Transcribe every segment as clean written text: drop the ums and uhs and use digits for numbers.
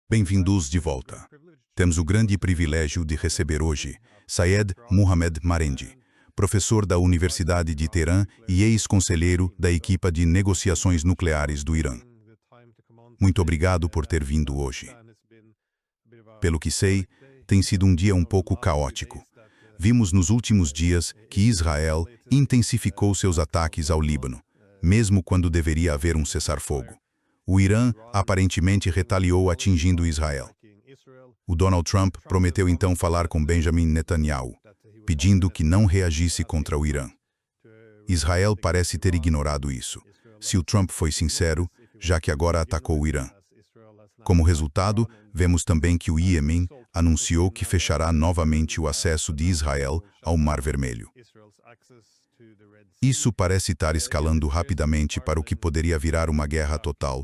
Bem-vindos de volta. Temos o grande privilégio de receber hoje Syed Mohamed Marendi, professor da Universidade de Teherã e ex-conselheiro da equipa de negociações nucleares do Irã. Muito obrigado por ter vindo hoje. Pelo que sei, tem sido um dia um pouco caótico. Vimos nos últimos dias que Israel intensificou seus ataques ao Líbano, mesmo quando deveria haver um cessar-fogo. O Irã aparentemente retaliou atingindo Israel. O Donald Trump prometeu então falar com Benjamin Netanyahu, pedindo que não reagisse contra o Irã. Israel parece ter ignorado isso, se o Trump foi sincero, já que agora atacou o Irã. Como resultado, vemos também que o Iêmen anunciou que fechará novamente o acesso de Israel ao Mar Vermelho. Isso parece estar escalando rapidamente para o que poderia virar uma guerra total,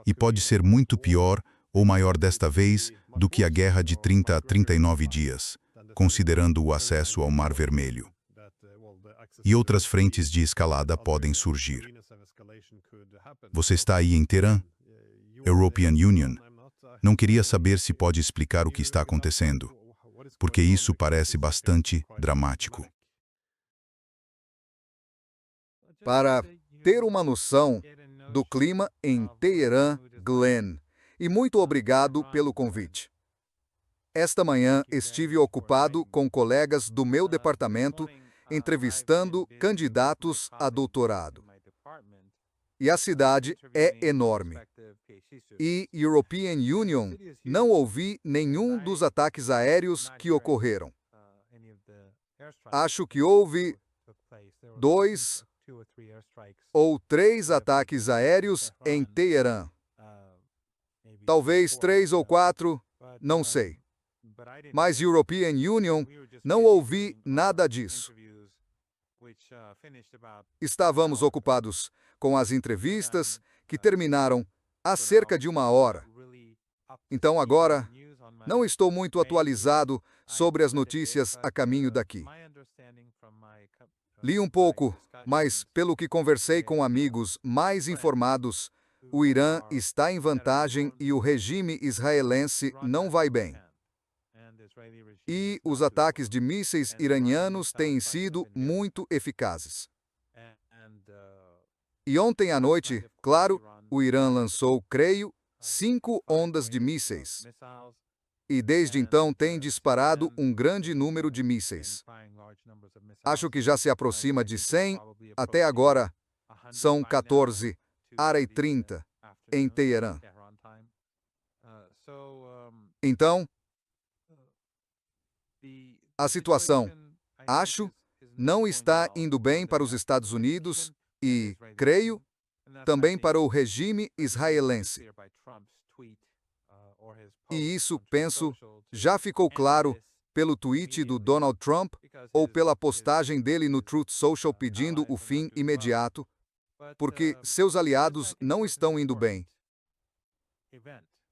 e pode ser muito pior ou maior desta vez do que a guerra de 30 a 39 dias, considerando o acesso ao Mar Vermelho. E outras frentes de escalada podem surgir. Você está aí em Teherã? European Union? Não queria saber se pode explicar o que está acontecendo, porque isso parece bastante dramático. Para ter uma noção do clima em Teherã, Glenn, e muito obrigado pelo convite. Esta manhã estive ocupado com colegas do meu departamento entrevistando candidatos a doutorado. E a cidade é enorme. E European Union não ouvi nenhum dos ataques aéreos que ocorreram. Acho que houve 2 ou 3 ataques aéreos em Teherã. Talvez 3 ou 4, não sei. Mas European Union não ouvi nada disso. Estávamos ocupados com as entrevistas que terminaram há cerca de 1 hora. Então agora não estou muito atualizado sobre as notícias a caminho daqui. Li um pouco, mas pelo que conversei com amigos mais informados, o Irã está em vantagem e o regime israelense não vai bem. E os ataques de mísseis iranianos têm sido muito eficazes. E ontem à noite, claro, o Irã lançou, creio, 5 ondas de mísseis. E desde então tem disparado um grande número de mísseis. Acho que já se aproxima de 100, até agora são 14, hora e 30, em Teherã. Então, a situação, acho, não está indo bem para os Estados Unidos e, creio, também para o regime israelense. E isso, penso, já ficou claro pelo tweet do Donald Trump ou pela postagem dele no Truth Social pedindo o fim imediato, porque seus aliados não estão indo bem.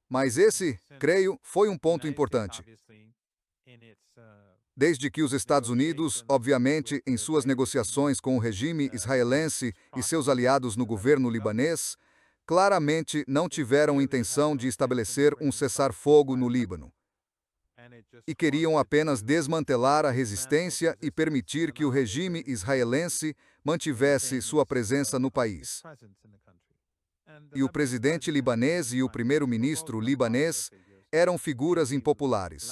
Mas esse, creio, foi um ponto importante. Desde que os Estados Unidos, obviamente, em suas negociações com o regime israelense e seus aliados no governo libanês, claramente não tiveram intenção de estabelecer um cessar-fogo no Líbano. E queriam apenas desmantelar a resistência e permitir que o regime israelense mantivesse sua presença no país. E o presidente libanês e o primeiro-ministro libanês eram figuras impopulares.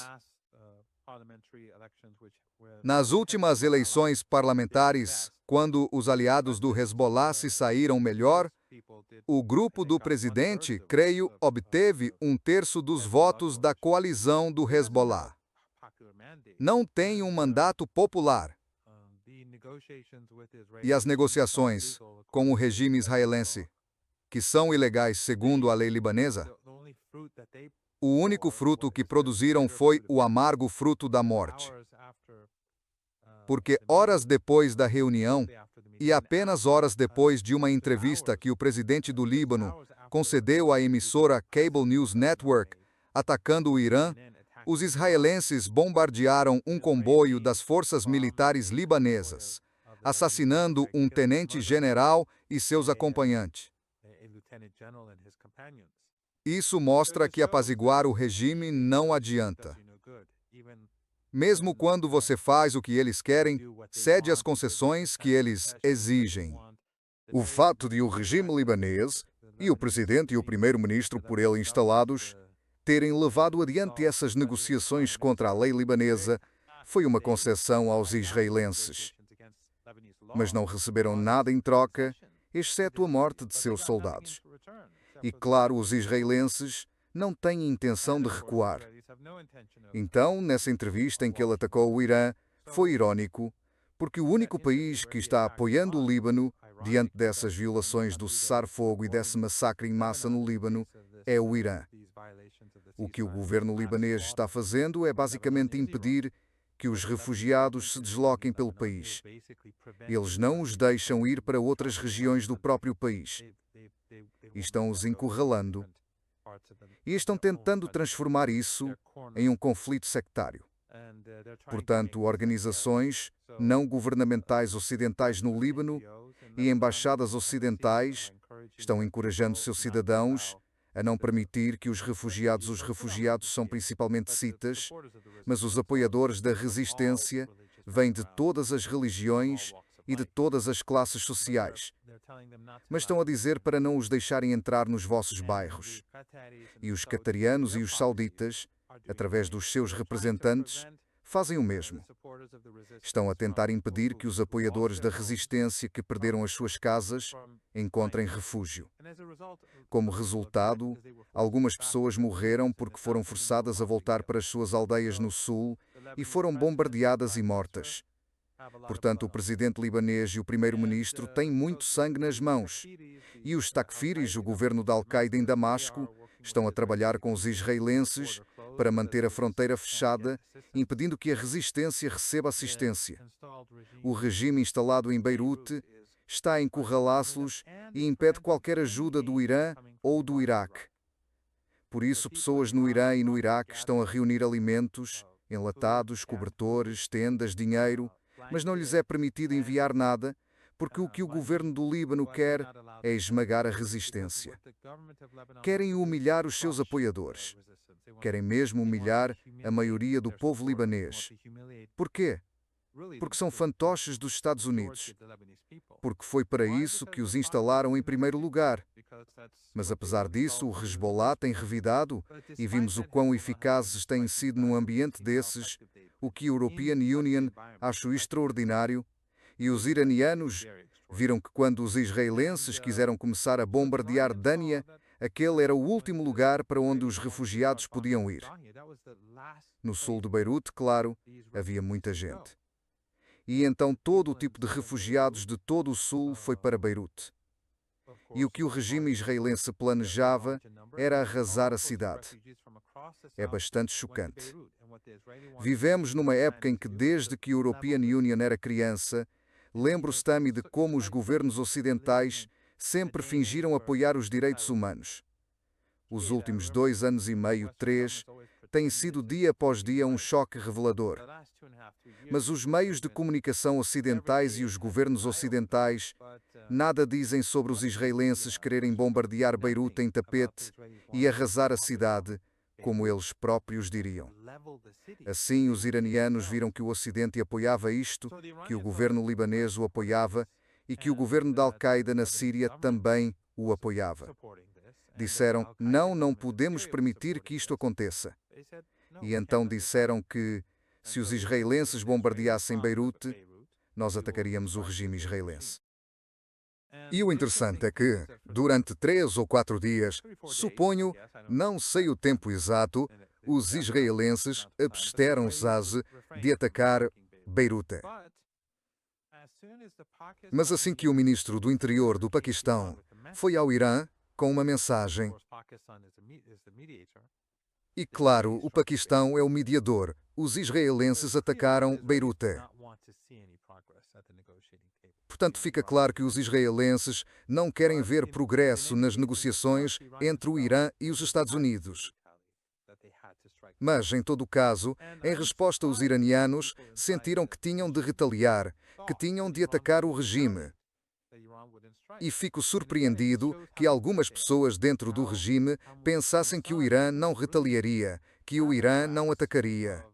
Nas últimas eleições parlamentares, quando os aliados do Hezbollah se saíram melhor, o grupo do presidente, creio, obteve 1/3 dos votos da coalizão do Hezbollah. Não tem um mandato popular. E as negociações com o regime israelense, que são ilegais segundo a lei libanesa, o único fruto que produziram foi o amargo fruto da morte. Porque horas depois da reunião, e apenas horas depois de uma entrevista que o presidente do Líbano concedeu à emissora Cable News Network, atacando o Irã, os israelenses bombardearam um comboio das forças militares libanesas, assassinando um tenente-general e seus acompanhantes. Isso mostra que apaziguar o regime não adianta. Mesmo quando você faz o que eles querem, cede às concessões que eles exigem. O fato de o regime libanês e o presidente e o primeiro-ministro por ele instalados terem levado adiante essas negociações contra a lei libanesa foi uma concessão aos israelenses. Mas não receberam nada em troca, exceto a morte de seus soldados. E claro, os israelenses não têm intenção de recuar. Então, nessa entrevista em que ele atacou o Irã, foi irônico, porque o único país que está apoiando o Líbano, diante dessas violações do cessar-fogo e desse massacre em massa no Líbano, é o Irã. O que o governo libanês está fazendo é basicamente impedir que os refugiados se desloquem pelo país. Eles não os deixam ir para outras regiões do próprio país. Estão-os encurralando e estão tentando transformar isso em um conflito sectário. Portanto, organizações não governamentais ocidentais no Líbano e embaixadas ocidentais estão encorajando seus cidadãos a não permitir que os refugiados são principalmente citas, mas os apoiadores da resistência vêm de todas as religiões e de todas as classes sociais. Mas estão a dizer para não os deixarem entrar nos vossos bairros. E os qatarianos e os sauditas, através dos seus representantes, fazem o mesmo. Estão a tentar impedir que os apoiadores da resistência que perderam as suas casas encontrem refúgio. Como resultado, algumas pessoas morreram porque foram forçadas a voltar para as suas aldeias no sul e foram bombardeadas e mortas. Portanto, o presidente libanês e o primeiro-ministro têm muito sangue nas mãos. E os Takfiris, o governo da Al-Qaeda em Damasco, estão a trabalhar com os israelenses para manter a fronteira fechada, impedindo que a resistência receba assistência. O regime instalado em Beirute está a encurralá-los e impede qualquer ajuda do Irã ou do Iraque. Por isso, pessoas no Irã e no Iraque estão a reunir alimentos, enlatados, cobertores, tendas, dinheiro, mas não lhes é permitido enviar nada, porque o que o governo do Líbano quer é esmagar a resistência. Querem humilhar os seus apoiadores. Querem mesmo humilhar a maioria do povo libanês. Por quê? Porque são fantoches dos Estados Unidos. Porque foi para isso que os instalaram em primeiro lugar. Mas apesar disso, o Hezbollah tem revidado e vimos o quão eficazes têm sido num ambiente desses, o que a European Union acho extraordinário, e os iranianos viram que quando os israelenses quiseram começar a bombardear Dânia, aquele era o último lugar para onde os refugiados podiam ir. No sul de Beirute, claro, havia muita gente. E então todo o tipo de refugiados de todo o sul foi para Beirute. E o que o regime israelense planejava era arrasar a cidade. É bastante chocante. Vivemos numa época em que, desde que a European Union era criança, lembro-se também de como os governos ocidentais sempre fingiram apoiar os direitos humanos. Os últimos 2 anos e meio, 3, têm sido dia após dia um choque revelador. Mas os meios de comunicação ocidentais e os governos ocidentais nada dizem sobre os israelenses quererem bombardear Beirute em tapete e arrasar a cidade, como eles próprios diriam. Assim, os iranianos viram que o Ocidente apoiava isto, que o governo libanês o apoiava e que o governo da Al-Qaeda na Síria também o apoiava. Disseram, não podemos permitir que isto aconteça. E então disseram que, se os israelenses bombardeassem Beirute, nós atacaríamos o regime israelense. E o interessante é que, durante 3 ou 4 dias, suponho, não sei o tempo exato, os israelenses absteram-se de atacar Beirute. Mas assim que o ministro do Interior do Paquistão foi ao Irã com uma mensagem, e claro, o Paquistão é o mediador, os israelenses atacaram Beirute. Portanto, fica claro que os israelenses não querem ver progresso nas negociações entre o Irã e os Estados Unidos. Mas, em todo o caso, em resposta, os iranianos sentiram que tinham de retaliar, que tinham de atacar o regime. E fico surpreendido que algumas pessoas dentro do regime pensassem que o Irã não retaliaria, que o Irã não atacaria.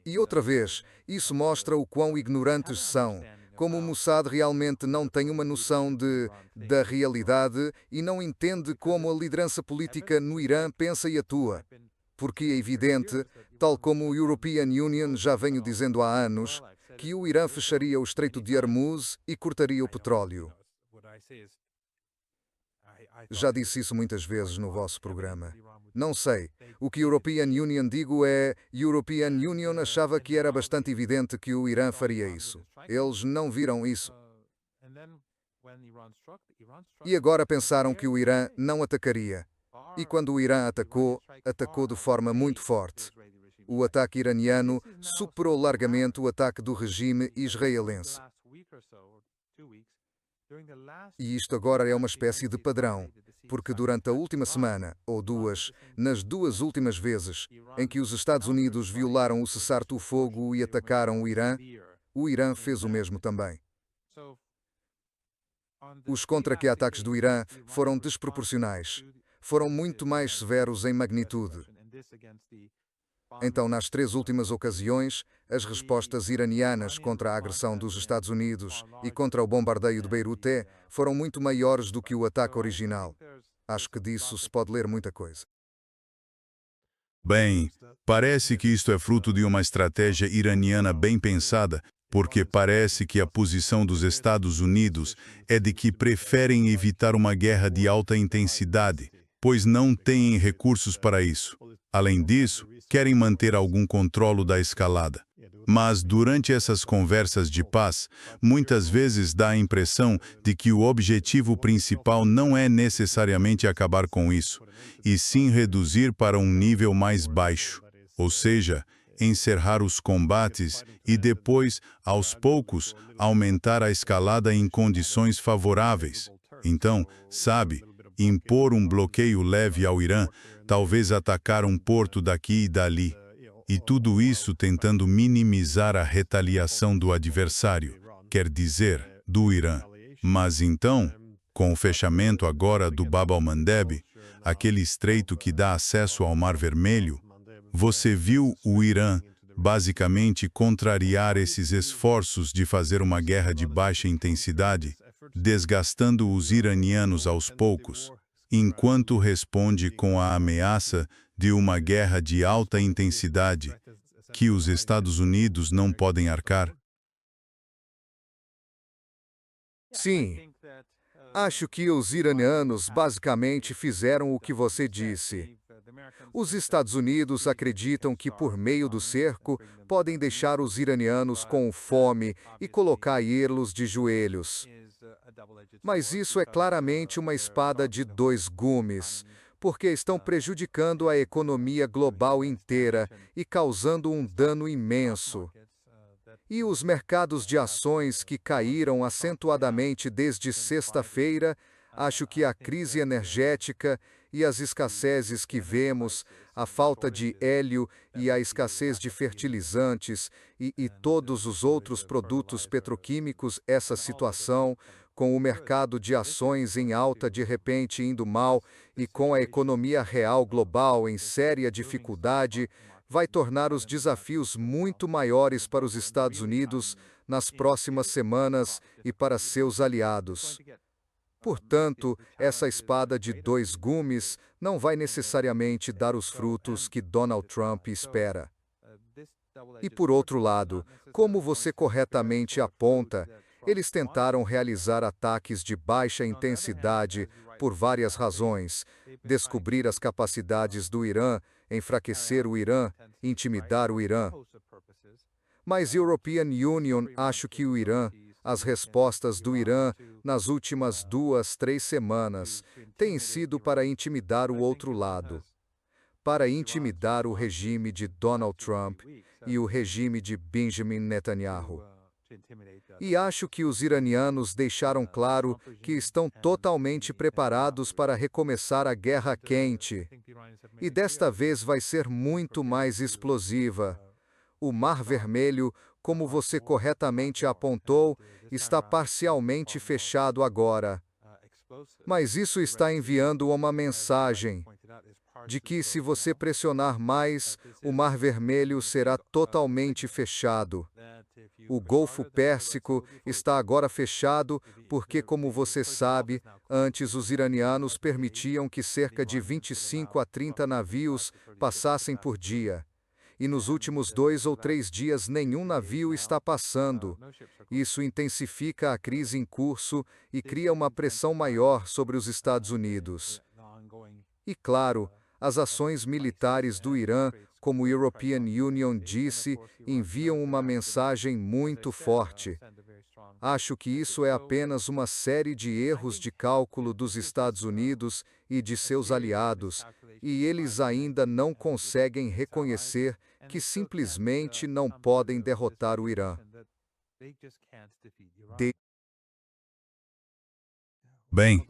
E outra vez, isso mostra o quão ignorantes são, como o Mossad realmente não tem uma noção da realidade e não entende como a liderança política no Irã pensa e atua. Porque é evidente, tal como o European Union já venho dizendo há anos, que o Irã fecharia o Estreito de Hormuz e cortaria o petróleo. Já disse isso muitas vezes no vosso programa. Não sei. O que European Union digo é, European Union achava que era bastante evidente que o Irã faria isso. Eles não viram isso. E agora pensaram que o Irã não atacaria. E quando o Irã atacou, atacou de forma muito forte. O ataque iraniano superou largamente o ataque do regime israelense. E isto agora é uma espécie de padrão, porque durante a última semana, ou duas, nas duas últimas vezes em que os Estados Unidos violaram o cessar-fogo e atacaram o Irã fez o mesmo também. Os contra-ataques do Irã foram desproporcionais, foram muito mais severos em magnitude. Então, nas três últimas ocasiões, as respostas iranianas contra a agressão dos Estados Unidos e contra o bombardeio de Beirute foram muito maiores do que o ataque original. Acho que disso se pode ler muita coisa. Bem, parece que isto é fruto de uma estratégia iraniana bem pensada, porque parece que a posição dos Estados Unidos é de que preferem evitar uma guerra de alta intensidade, pois não têm recursos para isso. Além disso, querem manter algum controle da escalada. Mas, durante essas conversas de paz, muitas vezes dá a impressão de que o objetivo principal não é necessariamente acabar com isso, e sim reduzir para um nível mais baixo, ou seja, encerrar os combates e depois, aos poucos, aumentar a escalada em condições favoráveis. Então, sabe, impor um bloqueio leve ao Irã, talvez atacar um porto daqui e dali. E tudo isso tentando minimizar a retaliação do adversário, quer dizer, do Irã. Mas então, com o fechamento agora do Bab al-Mandeb, aquele estreito que dá acesso ao Mar Vermelho, você viu o Irã basicamente contrariar esses esforços de fazer uma guerra de baixa intensidade, desgastando os iranianos aos poucos, enquanto responde com a ameaça de uma guerra de alta intensidade, que os Estados Unidos não podem arcar? Sim, acho que os iranianos basicamente fizeram o que você disse. Os Estados Unidos acreditam que, por meio do cerco, podem deixar os iranianos com fome e colocá-los de joelhos. Mas isso é claramente uma espada de dois gumes, porque estão prejudicando a economia global inteira e causando um dano imenso. E os mercados de ações que caíram acentuadamente desde sexta-feira, acho que a crise energética e as escassezes que vemos, a falta de hélio e a escassez de fertilizantes e todos os outros produtos petroquímicos, essa situação, com o mercado de ações em alta de repente indo mal e com a economia real global em séria dificuldade, vai tornar os desafios muito maiores para os Estados Unidos nas próximas semanas e para seus aliados. Portanto, essa espada de dois gumes não vai necessariamente dar os frutos que Donald Trump espera. E por outro lado, como você corretamente aponta, eles tentaram realizar ataques de baixa intensidade por várias razões: descobrir as capacidades do Irã, enfraquecer o Irã, intimidar o Irã. Mas European Union acho que o Irã, as respostas do Irã nas últimas 2, 3 semanas têm sido para intimidar o outro lado, para intimidar o regime de Donald Trump e o regime de Benjamin Netanyahu. E acho que os iranianos deixaram claro que estão totalmente preparados para recomeçar a guerra quente. E desta vez vai ser muito mais explosiva. O Mar Vermelho como você corretamente apontou, está parcialmente fechado agora. Mas isso está enviando uma mensagem de que, se você pressionar mais, o Mar Vermelho será totalmente fechado. O Golfo Pérsico está agora fechado porque, como você sabe, antes os iranianos permitiam que cerca de 25 a 30 navios passassem por dia. E nos últimos 2 ou 3 dias nenhum navio está passando. Isso intensifica a crise em curso e cria uma pressão maior sobre os Estados Unidos. E claro, as ações militares do Irã, como o European Union disse, enviam uma mensagem muito forte. Acho que isso é apenas uma série de erros de cálculo dos Estados Unidos e de seus aliados, e eles ainda não conseguem reconhecer que simplesmente não podem derrotar o Irã. Bem,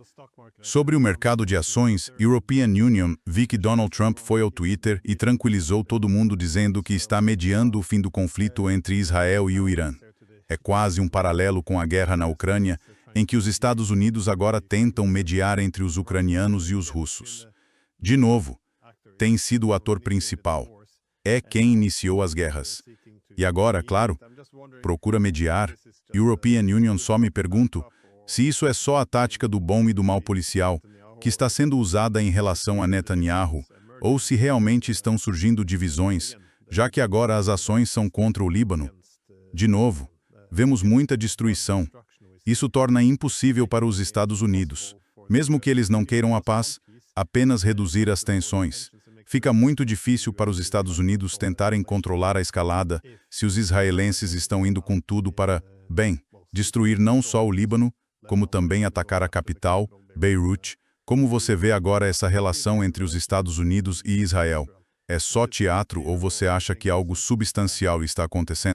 sobre o mercado de ações, European Union, vi que Donald Trump foi ao Twitter e tranquilizou todo mundo dizendo que está mediando o fim do conflito entre Israel e o Irã. É quase um paralelo com a guerra na Ucrânia, em que os Estados Unidos agora tentam mediar entre os ucranianos e os russos. De novo, tem sido o ator principal. É quem iniciou as guerras. E agora, claro, procura mediar. European Union, só me pergunto se isso é só a tática do bom e do mal policial, que está sendo usada em relação a Netanyahu, ou se realmente estão surgindo divisões, já que agora as ações são contra o Líbano. De novo, vemos muita destruição. Isso torna impossível para os Estados Unidos, mesmo que eles não queiram a paz, apenas reduzir as tensões. Fica muito difícil para os Estados Unidos tentarem controlar a escalada se os israelenses estão indo com tudo para, bem, destruir não só o Líbano, como também atacar a capital, Beirute. Como você vê agora essa relação entre os Estados Unidos e Israel? É só teatro ou você acha que algo substancial está acontecendo?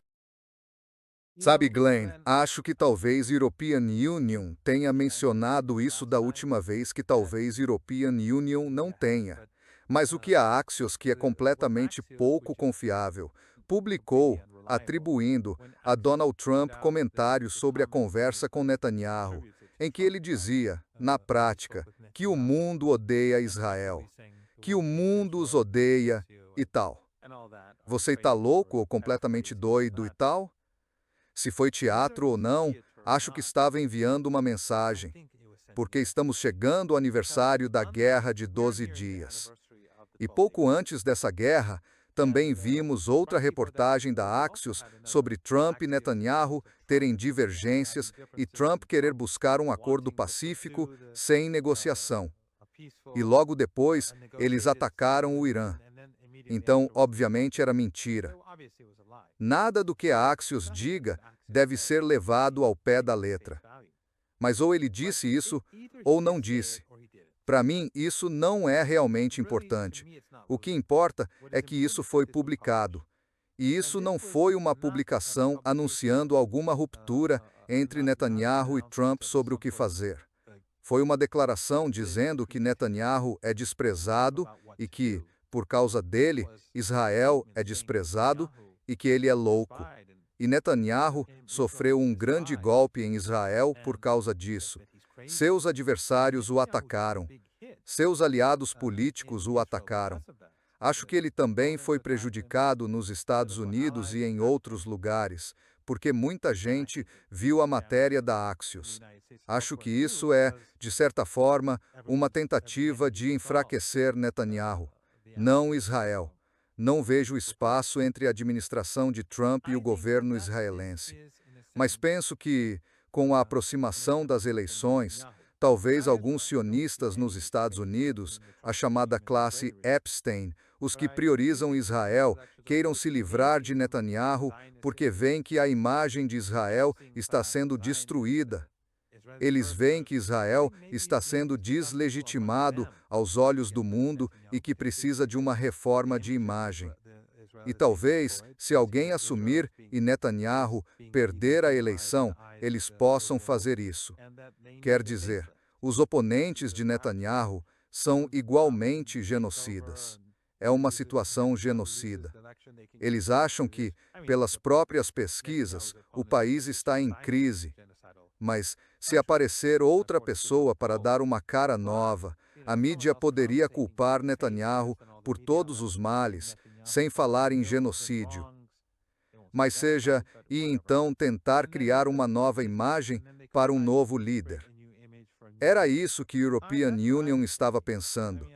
Sabe, Glenn, acho que talvez European Union tenha mencionado isso da última vez, que talvez European Union não tenha. Mas o que a Axios, que é completamente pouco confiável, publicou, atribuindo a Donald Trump comentários sobre a conversa com Netanyahu, em que ele dizia, na prática, que o mundo odeia Israel, que o mundo os odeia e tal. Você está louco ou completamente doido e tal? Se foi teatro ou não, acho que estava enviando uma mensagem, porque estamos chegando ao aniversário da guerra de 12 dias. E pouco antes dessa guerra, também vimos outra reportagem da Axios sobre Trump e Netanyahu terem divergências e Trump querer buscar um acordo pacífico sem negociação. E logo depois, eles atacaram o Irã. Então, obviamente, era mentira. Nada do que a Axios diga deve ser levado ao pé da letra. Mas ou ele disse isso, ou não disse. Para mim, isso não é realmente importante. O que importa é que isso foi publicado. E isso não foi uma publicação anunciando alguma ruptura entre Netanyahu e Trump sobre o que fazer. Foi uma declaração dizendo que Netanyahu é desprezado e que, por causa dele, Israel é desprezado e que ele é louco. E Netanyahu sofreu um grande golpe em Israel por causa disso. Seus adversários o atacaram. Seus aliados políticos o atacaram. Acho que ele também foi prejudicado nos Estados Unidos e em outros lugares, porque muita gente viu a matéria da Axios. Acho que isso é, de certa forma, uma tentativa de enfraquecer Netanyahu, não Israel. Não vejo espaço entre a administração de Trump e o governo israelense. Mas penso que, com a aproximação das eleições, talvez alguns sionistas nos Estados Unidos, a chamada classe Epstein, os que priorizam Israel, queiram se livrar de Netanyahu porque veem que a imagem de Israel está sendo destruída. Eles veem que Israel está sendo deslegitimado aos olhos do mundo e que precisa de uma reforma de imagem. E talvez, se alguém assumir e Netanyahu perder a eleição, eles possam fazer isso. Quer dizer, os oponentes de Netanyahu são igualmente genocidas. É uma situação genocida. Eles acham que, pelas próprias pesquisas, o país está em crise. Mas, se aparecer outra pessoa para dar uma cara nova, a mídia poderia culpar Netanyahu por todos os males, sem falar em genocídio. Mas seja, e então tentar criar uma nova imagem para um novo líder. Era isso que a European Union estava pensando.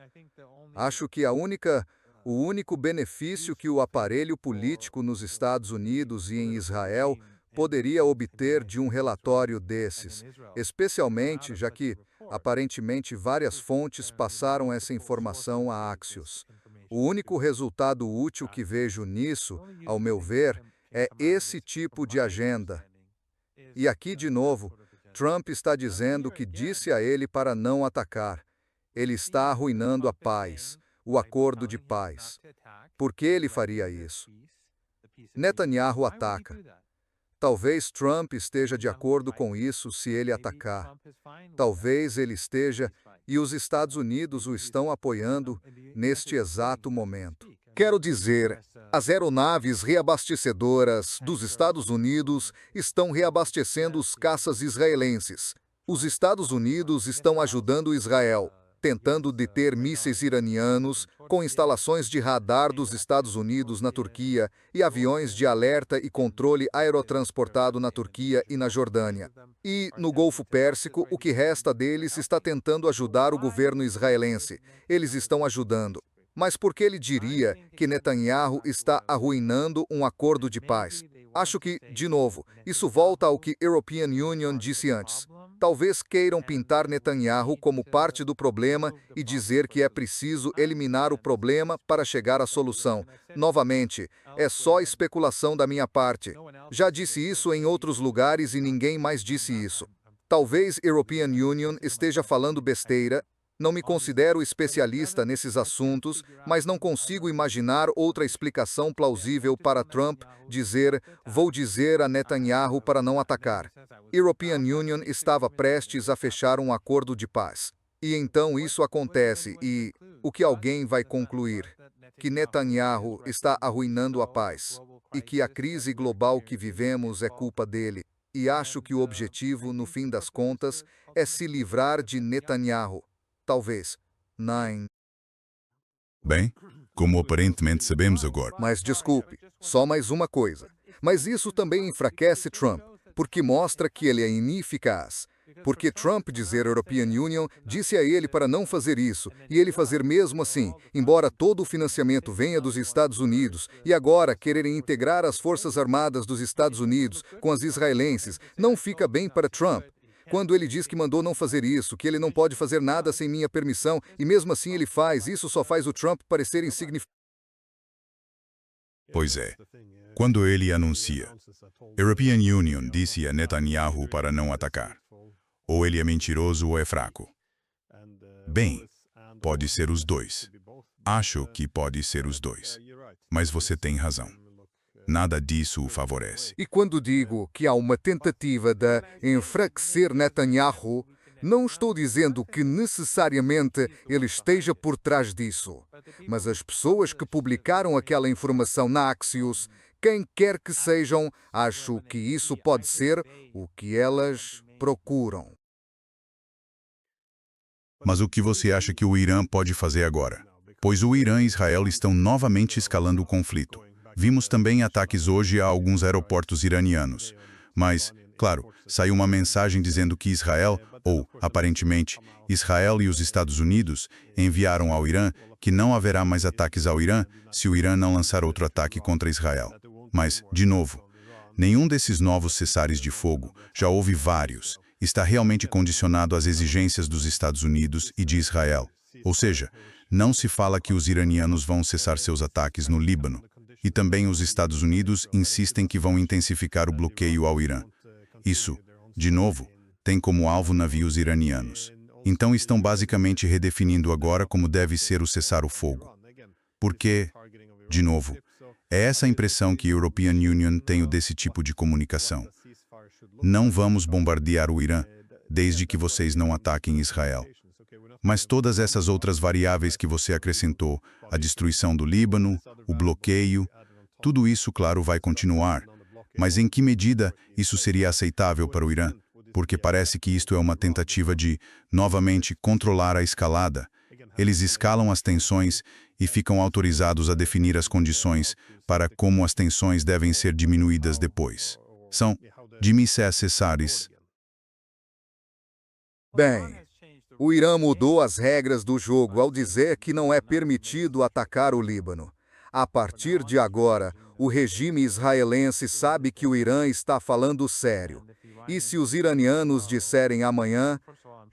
Acho que o único benefício que o aparelho político nos Estados Unidos e em Israel poderia obter de um relatório desses, especialmente já que, aparentemente, várias fontes passaram essa informação a Axios. O único resultado útil que vejo nisso, ao meu ver, é esse tipo de agenda. E aqui, de novo, Trump está dizendo que disse a ele para não atacar. Ele está arruinando a paz, o acordo de paz. Por que ele faria isso? Netanyahu ataca. Talvez Trump esteja de acordo com isso se ele atacar. Talvez ele esteja, e os Estados Unidos o estão apoiando neste exato momento. Quero dizer, as aeronaves reabastecedoras dos Estados Unidos estão reabastecendo os caças israelenses. Os Estados Unidos estão ajudando Israel, tentando deter mísseis iranianos, com instalações de radar dos Estados Unidos na Turquia e aviões de alerta e controle aerotransportado na Turquia e na Jordânia. E, no Golfo Pérsico, o que resta deles está tentando ajudar o governo israelense. Eles estão ajudando. Mas por que ele diria que Netanyahu está arruinando um acordo de paz? Acho que, de novo, isso volta ao que a European Union disse antes. Talvez queiram pintar Netanyahu como parte do problema e dizer que é preciso eliminar o problema para chegar à solução. Novamente, é só especulação da minha parte. Já disse isso em outros lugares e ninguém mais disse isso. Talvez a European Union esteja falando besteira. Não me considero especialista nesses assuntos, mas não consigo imaginar outra explicação plausível para Trump dizer: vou dizer a Netanyahu para não atacar. European Union estava prestes a fechar um acordo de paz. E então isso acontece e o que alguém vai concluir? Que Netanyahu está arruinando a paz e que a crise global que vivemos é culpa dele. E acho que o objetivo, no fim das contas, é se livrar de Netanyahu. Talvez. Não. Bem, como aparentemente sabemos agora. Mas desculpe, só mais uma coisa. Mas isso também enfraquece Trump, porque mostra que ele é ineficaz. Porque Trump dizer European Union disse a ele para não fazer isso, e ele fazer mesmo assim, embora todo o financiamento venha dos Estados Unidos, e agora quererem integrar as Forças Armadas dos Estados Unidos com as israelenses, não fica bem para Trump. Quando ele diz que mandou não fazer isso, que ele não pode fazer nada sem minha permissão, e mesmo assim ele faz, isso só faz o Trump parecer insignificante. Pois é. Quando ele anuncia, European Union disse a Netanyahu para não atacar. Ou ele é mentiroso ou é fraco. Bem, pode ser os dois. Acho que pode ser os dois. Mas você tem razão. Nada disso o favorece. E quando digo que há uma tentativa de enfraquecer Netanyahu, não estou dizendo que necessariamente ele esteja por trás disso. Mas as pessoas que publicaram aquela informação na Axios, quem quer que sejam, acho que isso pode ser o que elas procuram. Mas o que você acha que o Irã pode fazer agora? Pois o Irã e Israel estão novamente escalando o conflito. Vimos também ataques hoje a alguns aeroportos iranianos. Mas, claro, saiu uma mensagem dizendo que Israel, ou, aparentemente, Israel e os Estados Unidos, enviaram ao Irã que não haverá mais ataques ao Irã se o Irã não lançar outro ataque contra Israel. Mas, de novo, nenhum desses novos cessares de fogo, já houve vários, está realmente condicionado às exigências dos Estados Unidos e de Israel. Ou seja, não se fala que os iranianos vão cessar seus ataques no Líbano. E também os Estados Unidos insistem que vão intensificar o bloqueio ao Irã. Isso, de novo, tem como alvo navios iranianos. Então estão basicamente redefinindo agora como deve ser o cessar-o-fogo. Porque, de novo, é essa a impressão que a European Union tem desse tipo de comunicação. Não vamos bombardear o Irã, desde que vocês não ataquem Israel. Mas todas essas outras variáveis que você acrescentou, a destruição do Líbano, o bloqueio, tudo isso, claro, vai continuar. Mas em que medida isso seria aceitável para o Irã? Porque parece que isto é uma tentativa de, novamente, controlar a escalada. Eles escalam as tensões e ficam autorizados a definir as condições para como as tensões devem ser diminuídas depois. São dimissés cessares. Bem, o Irã mudou as regras do jogo ao dizer que não é permitido atacar o Líbano. A partir de agora, o regime israelense sabe que o Irã está falando sério. E se os iranianos disserem amanhã,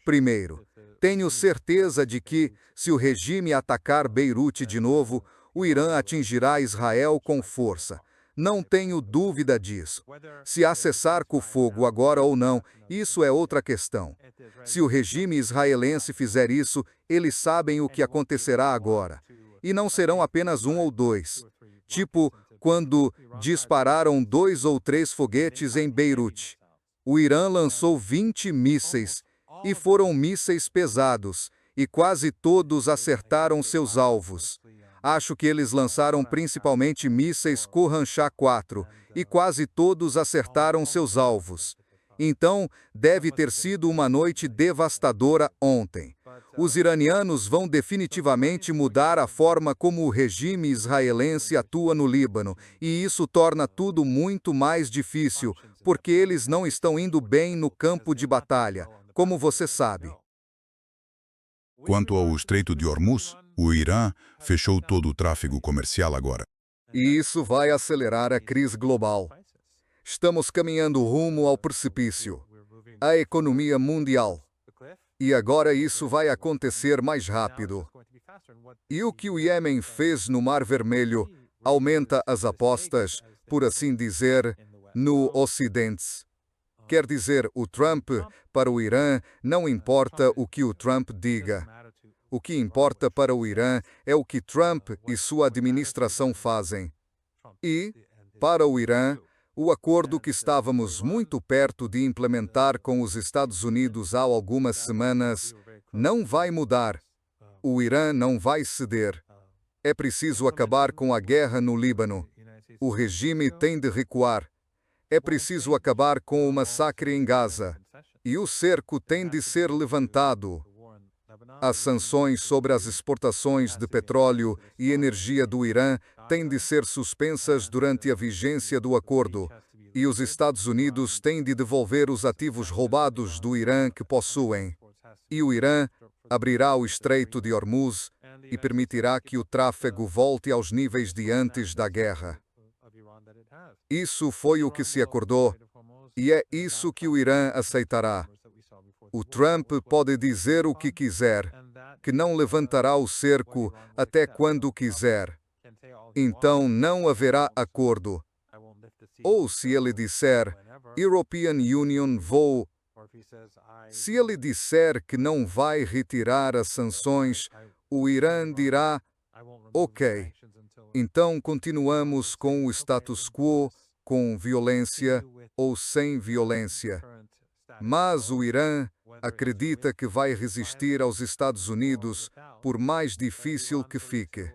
primeiro, tenho certeza de que, se o regime atacar Beirute de novo, o Irã atingirá Israel com força. Não tenho dúvida disso. Se há cessar-fogo agora ou não, isso é outra questão. Se o regime israelense fizer isso, eles sabem o que acontecerá agora. E não serão apenas um ou dois. Tipo, quando dispararam 2 ou 3 foguetes em Beirute. O Irã lançou 20 mísseis, e foram mísseis pesados, e quase todos acertaram seus alvos. Acho que eles lançaram principalmente mísseis Khorramshahr-4, e quase todos acertaram seus alvos. Então, deve ter sido uma noite devastadora ontem. Os iranianos vão definitivamente mudar a forma como o regime israelense atua no Líbano, e isso torna tudo muito mais difícil, porque eles não estão indo bem no campo de batalha, como você sabe. Quanto ao Estreito de Hormuz, o Irã fechou todo o tráfego comercial agora. E isso vai acelerar a crise global. Estamos caminhando rumo ao precipício. A economia mundial. E agora isso vai acontecer mais rápido. E o que o Iêmen fez no Mar Vermelho aumenta as apostas, por assim dizer, no Ocidente. Quer dizer, o Trump, para o Irã, não importa o que o Trump diga. O que importa para o Irã é o que Trump e sua administração fazem. E, para o Irã, o acordo que estávamos muito perto de implementar com os Estados Unidos há algumas semanas não vai mudar. O Irã não vai ceder. É preciso acabar com a guerra no Líbano. O regime tem de recuar. É preciso acabar com o massacre em Gaza. E o cerco tem de ser levantado. As sanções sobre as exportações de petróleo e energia do Irã têm de ser suspensas durante a vigência do acordo, e os Estados Unidos têm de devolver os ativos roubados do Irã que possuem. E o Irã abrirá o Estreito de Hormuz e permitirá que o tráfego volte aos níveis de antes da guerra. Isso foi o que se acordou, e é isso que o Irã aceitará. O Trump pode dizer o que quiser, que não levantará o cerco até quando quiser. Então não haverá acordo. Ou se ele disser, European Union vou... Se ele disser que não vai retirar as sanções, o Irã dirá, ok, então continuamos com o status quo, com violência ou sem violência. Mas o Irã acredita que vai resistir aos Estados Unidos, por mais difícil que fique.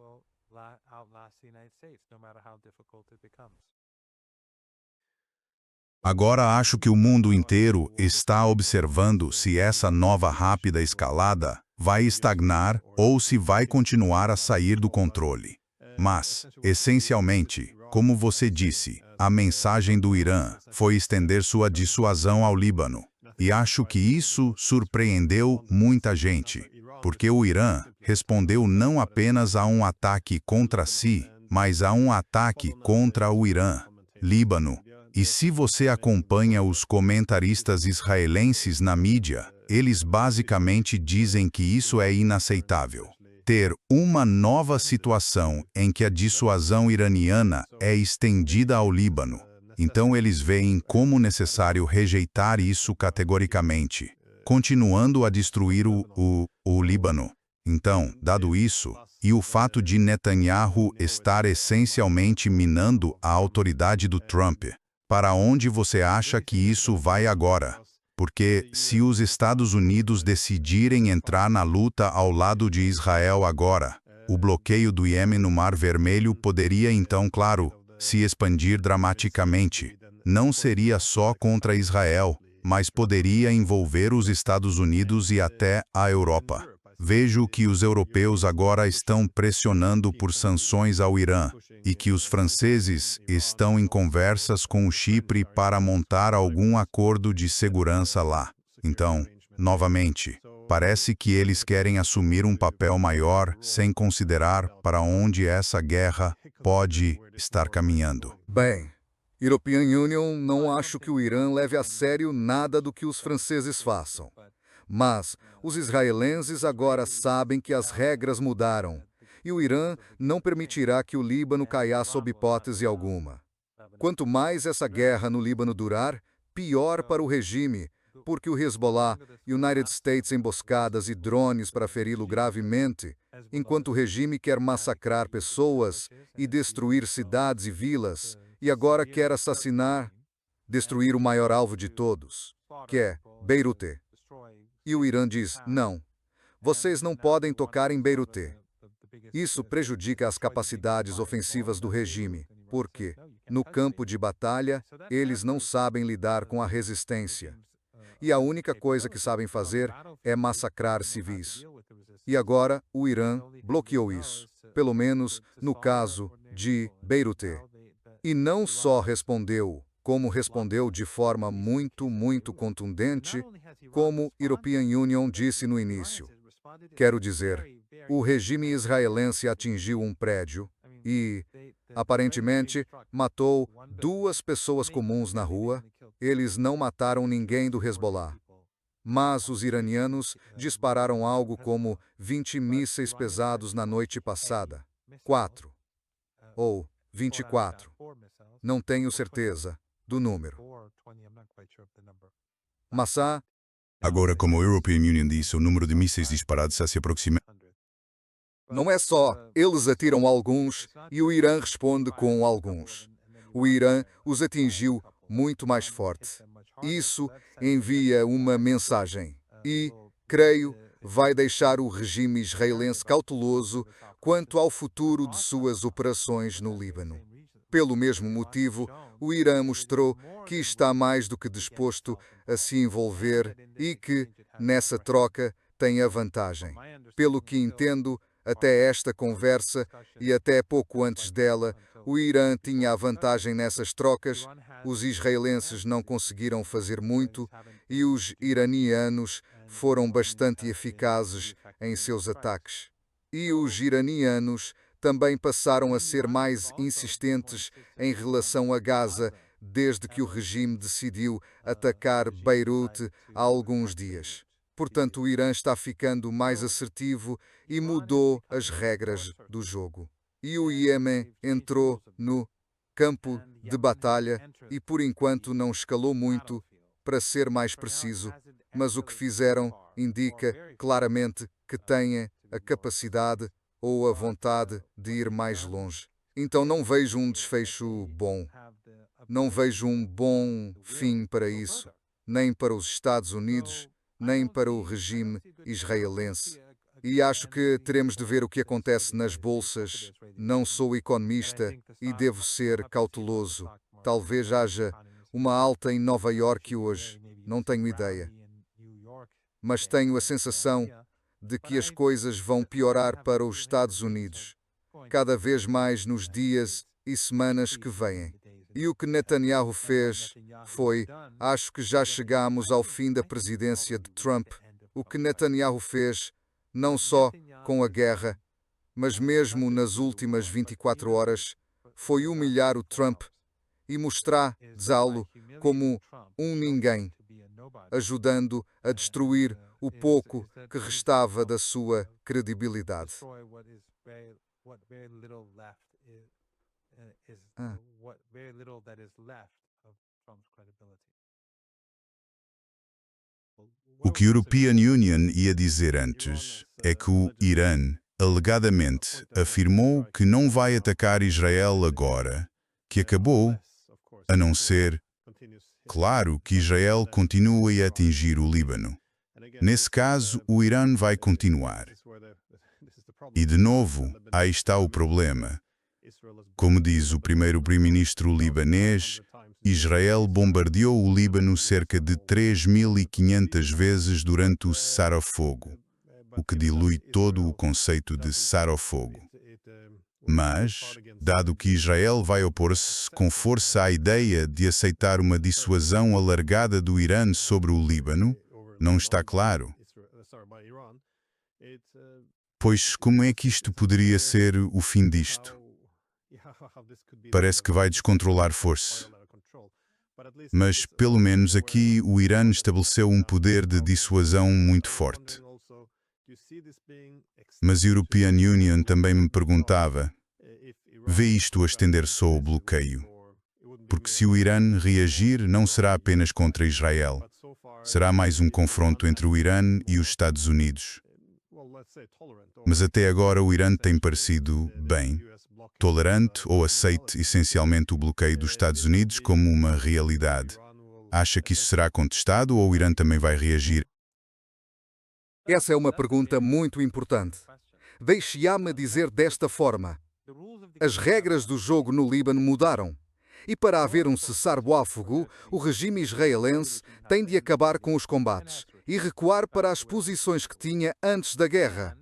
Agora acho que o mundo inteiro está observando se essa nova rápida escalada vai estagnar ou se vai continuar a sair do controle. Mas, essencialmente, como você disse, a mensagem do Irã foi estender sua dissuasão ao Líbano. E acho que isso surpreendeu muita gente, porque o Irã respondeu não apenas a um ataque contra si, mas a um ataque contra o Irã, Líbano. E se você acompanha os comentaristas israelenses na mídia, eles basicamente dizem que isso é inaceitável. Ter uma nova situação em que a dissuasão iraniana é estendida ao Líbano. Então eles veem como necessário rejeitar isso categoricamente, continuando a destruir o Líbano. Então, dado isso, e o fato de Netanyahu estar essencialmente minando a autoridade do Trump, para onde você acha que isso vai agora? Porque se os Estados Unidos decidirem entrar na luta ao lado de Israel agora, o bloqueio do Iêmen no Mar Vermelho poderia então, claro, se expandir dramaticamente. Não seria só contra Israel, mas poderia envolver os Estados Unidos e até a Europa. Vejo que os europeus agora estão pressionando por sanções ao Irã e que os franceses estão em conversas com o Chipre para montar algum acordo de segurança lá. Então, novamente, parece que eles querem assumir um papel maior sem considerar para onde essa guerra pode estar caminhando. Bem, European Union não acho que o Irã leve a sério nada do que os franceses façam. Mas os israelenses agora sabem que as regras mudaram e o Irã não permitirá que o Líbano caia sob hipótese alguma. Quanto mais essa guerra no Líbano durar, pior para o regime, porque o Hezbollah, United States emboscadas e drones para feri-lo gravemente, enquanto o regime quer massacrar pessoas e destruir cidades e vilas, e agora quer destruir o maior alvo de todos, que é Beirute. E o Irã diz, não, vocês não podem tocar em Beirute. Isso prejudica as capacidades ofensivas do regime, porque, no campo de batalha, eles não sabem lidar com a resistência. E a única coisa que sabem fazer é massacrar civis. E agora, o Irã bloqueou isso, pelo menos no caso de Beirute. E não só respondeu, como respondeu de forma muito contundente, como European Union disse no início. Quero dizer, o regime israelense atingiu um prédio e, aparentemente, matou 2 pessoas comuns na rua. Eles não mataram ninguém do Hezbollah. Mas os iranianos dispararam algo como 20 mísseis pesados na noite passada. 4. Ou 24. Não tenho certeza do número. Massa, Agora, como a European Union disse, o número de mísseis disparados está se aproximando. não é só eles atiram alguns e o Irã responde com alguns. O Irã os atingiu muito mais forte. Isso envia uma mensagem e, creio, vai deixar o regime israelense cauteloso quanto ao futuro de suas operações no Líbano. Pelo mesmo motivo, o Irã mostrou que está mais do que disposto a se envolver e que, nessa troca, tem a vantagem. Pelo que entendo, até esta conversa e até pouco antes dela, o Irã tinha a vantagem nessas trocas, os israelenses não conseguiram fazer muito e os iranianos foram bastante eficazes em seus ataques. E os iranianos também passaram a ser mais insistentes em relação a Gaza desde que o regime decidiu atacar Beirute há alguns dias. Portanto, o Irã está ficando mais assertivo e mudou as regras do jogo. E o Iêmen entrou no campo de batalha e, por enquanto, não escalou muito, para ser mais preciso, mas o que fizeram indica claramente que têm a capacidade ou a vontade de ir mais longe. Então não vejo um desfecho bom. Não vejo um bom fim para isso, nem para os Estados Unidos, nem para o regime israelense. E acho que teremos de ver o que acontece nas bolsas. Não sou economista e devo ser cauteloso. Talvez haja uma alta em Nova Iorque hoje, não tenho ideia. Mas tenho a sensação de que as coisas vão piorar para os Estados Unidos, cada vez mais nos dias e semanas que vêm. E o que Netanyahu fez foi, acho que já chegamos ao fim da presidência de Trump. O que Netanyahu fez, não só com a guerra, mas mesmo nas últimas 24 horas, foi humilhar o Trump e mostrar-lo como um ninguém, ajudando a destruir o pouco que restava da sua credibilidade. O que a European Union ia dizer antes é que o Irã, alegadamente, afirmou que não vai atacar Israel agora, que acabou, a não ser Claro que Israel continua a atingir o Líbano. Nesse caso, o Irã vai continuar. E, de novo, aí está o problema. Como diz o primeiro-ministro libanês, Israel bombardeou o Líbano cerca de 3.500 vezes durante o cessar-fogo, o que dilui todo o conceito de cessar-fogo. Mas, dado que Israel vai opor-se com força à ideia de aceitar uma dissuasão alargada do Irã sobre o Líbano, não está claro. Pois como é que isto poderia ser o fim disto? Parece que vai descontrolar força. Mas, pelo menos aqui, o Irã estabeleceu um poder de dissuasão muito forte. Mas a European Union também me perguntava, vê isto a estender só o bloqueio? Porque se o Irã reagir, não será apenas contra Israel. Será mais um confronto entre o Irã e os Estados Unidos. Mas até agora o Irã tem parecido, bem, tolerante ou aceite essencialmente o bloqueio dos Estados Unidos como uma realidade. Acha que isso será contestado ou o Irã também vai reagir? Essa é uma pergunta muito importante. Deixe-me dizer desta forma. As regras do jogo no Líbano mudaram. E para haver um cessar-fogo, o regime israelense tem de acabar com os combates e recuar para as posições que tinha antes da guerra.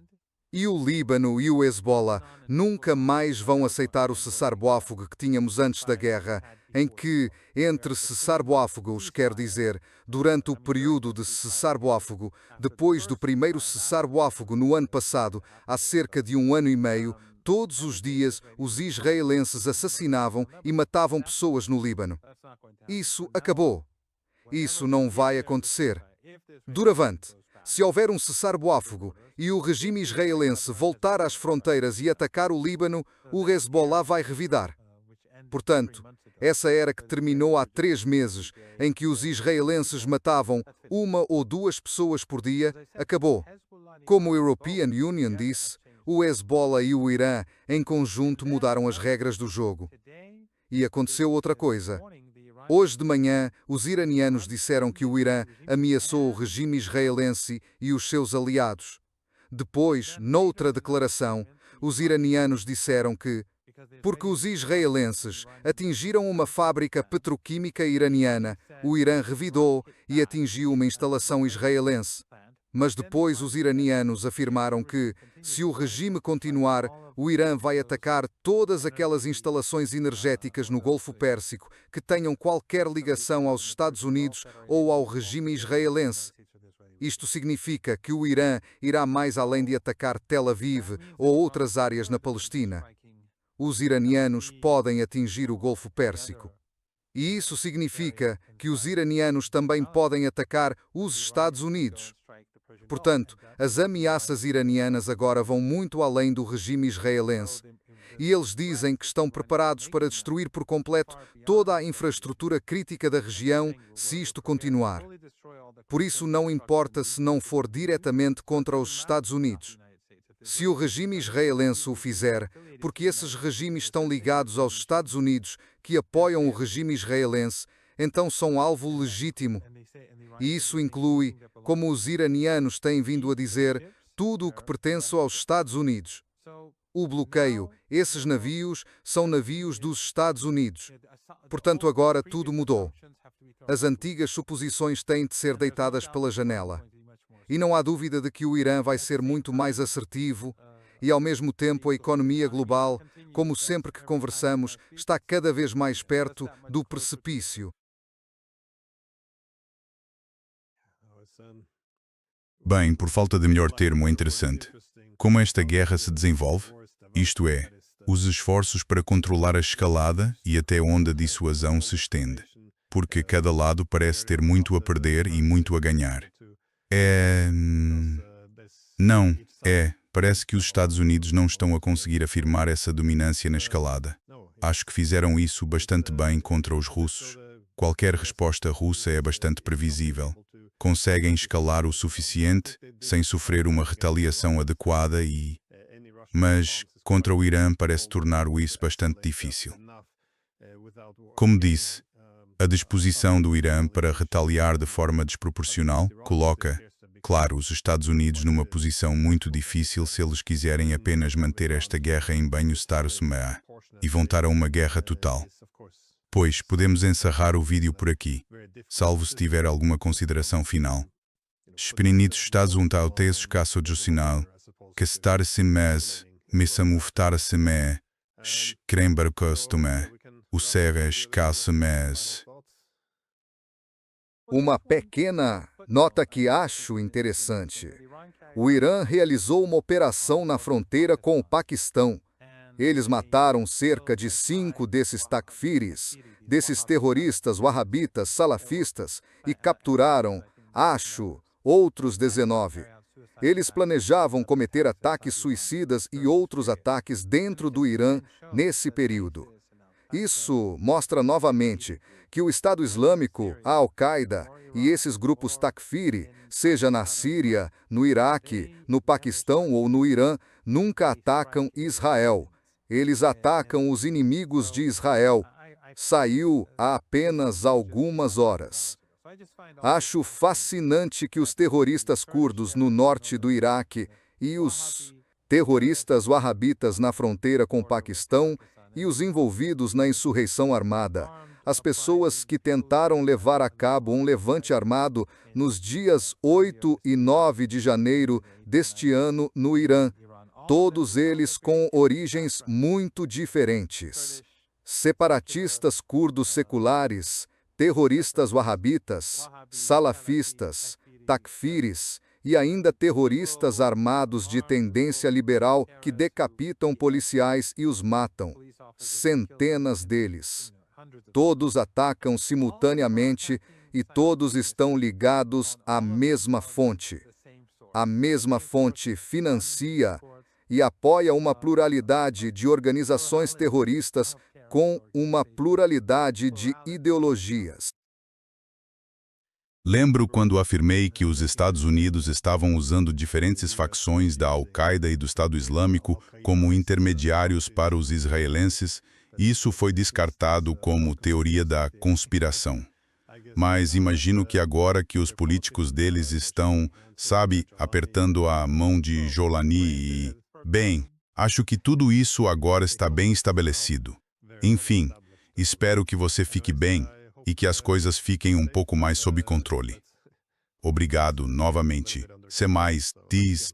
E o Líbano e o Hezbollah nunca mais vão aceitar o cessar-fogo que tínhamos antes da guerra, em que, entre cessar-fogos, quer dizer, durante o período de cessar-fogo, depois do primeiro cessar-fogo no ano passado, há cerca de 1 ano e meio, todos os dias os israelenses assassinavam e matavam pessoas no Líbano. Isso acabou. Isso não vai acontecer. Doravante, se houver um cessar-fogo e o regime israelense voltar às fronteiras e atacar o Líbano, o Hezbollah vai revidar. Portanto, essa era que terminou há 3 meses, em que os israelenses matavam 1 ou 2 pessoas por dia, acabou. Como a European Union disse, o Hezbollah e o Irã, em conjunto, mudaram as regras do jogo. E aconteceu outra coisa. Hoje de manhã, os iranianos disseram que o Irã ameaçou o regime israelense e os seus aliados. Depois, noutra declaração, os iranianos disseram que, porque os israelenses atingiram uma fábrica petroquímica iraniana, o Irã revidou e atingiu uma instalação israelense. Mas depois os iranianos afirmaram que, se o regime continuar, o Irã vai atacar todas aquelas instalações energéticas no Golfo Pérsico que tenham qualquer ligação aos Estados Unidos ou ao regime israelense. Isto significa que o Irã irá mais além de atacar Tel Aviv ou outras áreas na Palestina. Os iranianos podem atingir o Golfo Pérsico. E isso significa que os iranianos também podem atacar os Estados Unidos. Portanto, as ameaças iranianas agora vão muito além do regime israelense. E eles dizem que estão preparados para destruir por completo toda a infraestrutura crítica da região se isto continuar. Por isso, não importa se não for diretamente contra os Estados Unidos. Se o regime israelense o fizer, porque esses regimes estão ligados aos Estados Unidos, que apoiam o regime israelense, então são alvo legítimo. E isso inclui, como os iranianos têm vindo a dizer, tudo o que pertence aos Estados Unidos. O bloqueio, esses navios, são navios dos Estados Unidos. Portanto, agora tudo mudou. As antigas suposições têm de ser deitadas pela janela. E não há dúvida de que o Irã vai ser muito mais assertivo e, ao mesmo tempo, a economia global, como sempre que conversamos, está cada vez mais perto do precipício. Bem, por falta de melhor termo, é interessante. Como esta guerra se desenvolve? Isto é, os esforços para controlar a escalada e até onde a dissuasão se estende. Porque cada lado parece ter muito a perder e muito a ganhar. Não, parece que os Estados Unidos não estão a conseguir afirmar essa dominância na escalada. Acho que fizeram isso bastante bem contra os russos. Qualquer resposta russa é bastante previsível. Conseguem escalar o suficiente sem sofrer uma retaliação adequada Mas, contra o Irã parece tornar isso bastante difícil. Como disse, A disposição do Irã para retaliar de forma desproporcional coloca, claro, os Estados Unidos numa posição muito difícil se eles quiserem apenas manter esta guerra em banho-estar e voltar a uma guerra total. Pois, podemos encerrar o vídeo por aqui, salvo se tiver alguma consideração final. Espírito Estados Unidos caso de sinal, que estar-se mais, missa muftar-se me, crember-costume, o seves caso mais. Uma pequena nota que acho interessante. O Irã realizou uma operação na fronteira com o Paquistão. Eles mataram cerca de 5 desses takfiris, desses terroristas wahhabitas salafistas, e capturaram, acho, outros 19. Eles planejavam cometer ataques suicidas e outros ataques dentro do Irã nesse período. Isso mostra novamente que o Estado Islâmico, a Al-Qaeda e esses grupos takfiri, seja na Síria, no Iraque, no Paquistão ou no Irã, nunca atacam Israel. Eles atacam os inimigos de Israel. Saiu há apenas algumas horas. Acho fascinante que os terroristas curdos no norte do Iraque e os terroristas wahhabitas na fronteira com o Paquistão e os envolvidos na insurreição armada, as pessoas que tentaram levar a cabo um levante armado nos dias 8 e 9 de janeiro deste ano no Irã, todos eles com origens muito diferentes. Separatistas curdos seculares, terroristas wahhabitas, salafistas, takfiris e ainda terroristas armados de tendência liberal que decapitam policiais e os matam. Centenas deles. Todos atacam simultaneamente e todos estão ligados à mesma fonte. A mesma fonte financia e apoia uma pluralidade de organizações terroristas com uma pluralidade de ideologias. Lembro quando afirmei que os Estados Unidos estavam usando diferentes facções da Al-Qaeda e do Estado Islâmico como intermediários para os israelenses, e isso foi descartado como teoria da conspiração. Mas imagino que agora que os políticos deles estão, apertando a mão de Jolani e... Bem, acho que tudo isso agora está bem estabelecido. Enfim, espero que você fique bem e que as coisas fiquem um pouco mais sob controle. Obrigado, novamente. Se mais, diz...